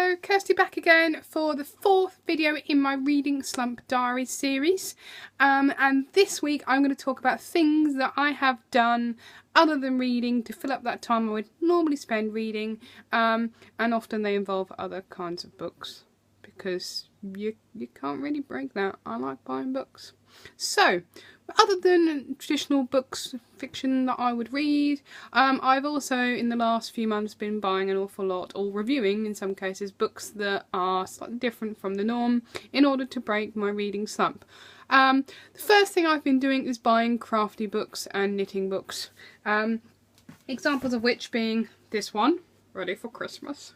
Hello, Kirsty back again for the fourth video in my Reading Slump Diaries series. And this week I'm going to talk about things that I have done other than reading to fill up that time I would normally spend reading. And often they involve other kinds of books because you can't really break that. I like buying books. So, other than traditional books, fiction that I would read, I've also in the last few months been buying an awful lot, or reviewing in some cases, books that are slightly different from the norm in order to break my reading slump. The first thing I've been doing is buying crafty books and knitting books. Examples of which being this one, ready for Christmas,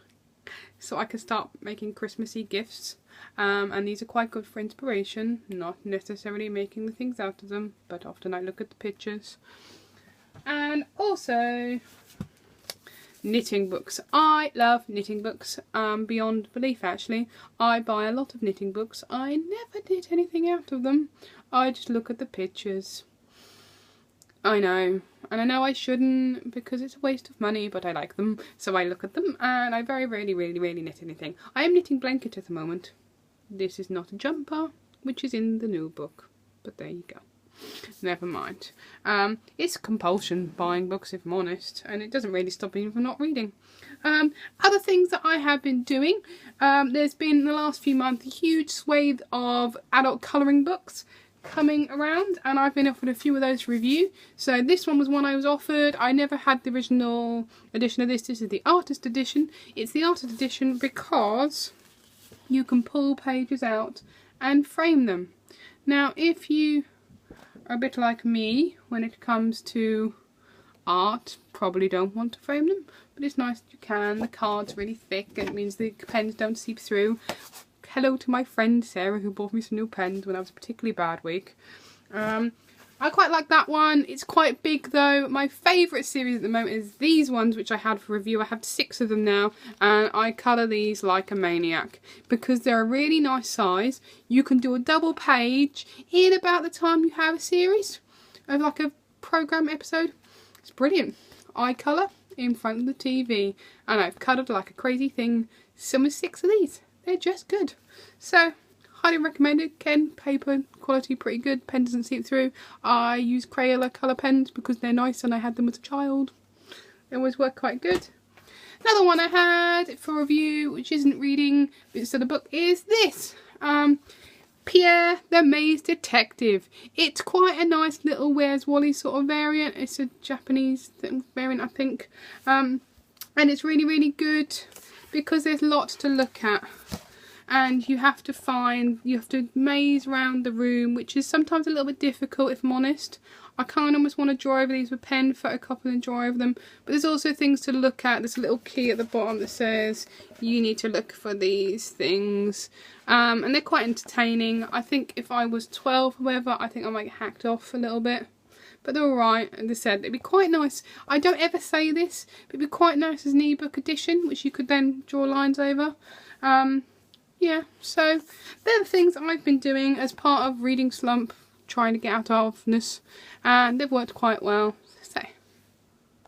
so I can start making Christmassy gifts. And these are quite good for inspiration, not necessarily making the things out of them, but often I look at the pictures. And also knitting books. I love knitting books, beyond belief actually. I buy a lot of knitting books. I never knit anything out of them. I just look at the pictures. I know, and I know I shouldn't because it's a waste of money, but I like them, so I look at them, and I very rarely really knit anything. I am knitting blanket at the moment. This is not a jumper, which is in the new book, but there you go. Never mind. It's compulsion buying books, if I'm honest, and it doesn't really stop me from not reading. Other things that I have been doing, there's been in the last few months a huge swathe of adult colouring books coming around, and I've been offered a few of those to review. So this one was one I was offered. I never had the original edition of this. This is the artist edition. It's the artist edition because you can pull pages out and frame them. Now if you are a bit like me when it comes to art, probably don't want to frame them, but it's nice that you can. The card's really thick and it means the pens don't seep through. Hello to my friend Sarah who bought me some new pens when I was a particularly bad week. I quite like that one. It's quite big though. My favourite series at the moment is these ones which I had for review. I have 6 of them now and I colour these like a maniac because they're a really nice size. You can do a double page in about the time you have a series of like a programme episode. It's brilliant. I colour in front of the TV and I've coloured like a crazy thing. Some of 6 of these. They're just good. So, highly recommended. Ken, paper quality pretty good. Pen doesn't seep through. I use Crayola colour pens because they're nice and I had them as a child. They always work quite good. Another one I had for review, which isn't reading, but it's still a book, is this. Pierre the Maze Detective. It's quite a nice little Where's Wally sort of variant. It's a Japanese variant, I think. And it's really good because there's lots to look at. And you have to maze around the room, which is sometimes a little bit difficult if I'm honest. I kind of almost want to draw over these with pen, photocopy and draw over them. But there's also things to look at. There's a little key at the bottom that says you need to look for these things. And they're quite entertaining. I think if I was 12 however, I think I might get hacked off a little bit. But they're alright, and as I said, it'd be quite nice. I don't ever say this, but it'd be quite nice as an ebook edition, which you could then draw lines over. Yeah, so they're the things I've been doing as part of Reading Slump, trying to get out of this, and they've worked quite well.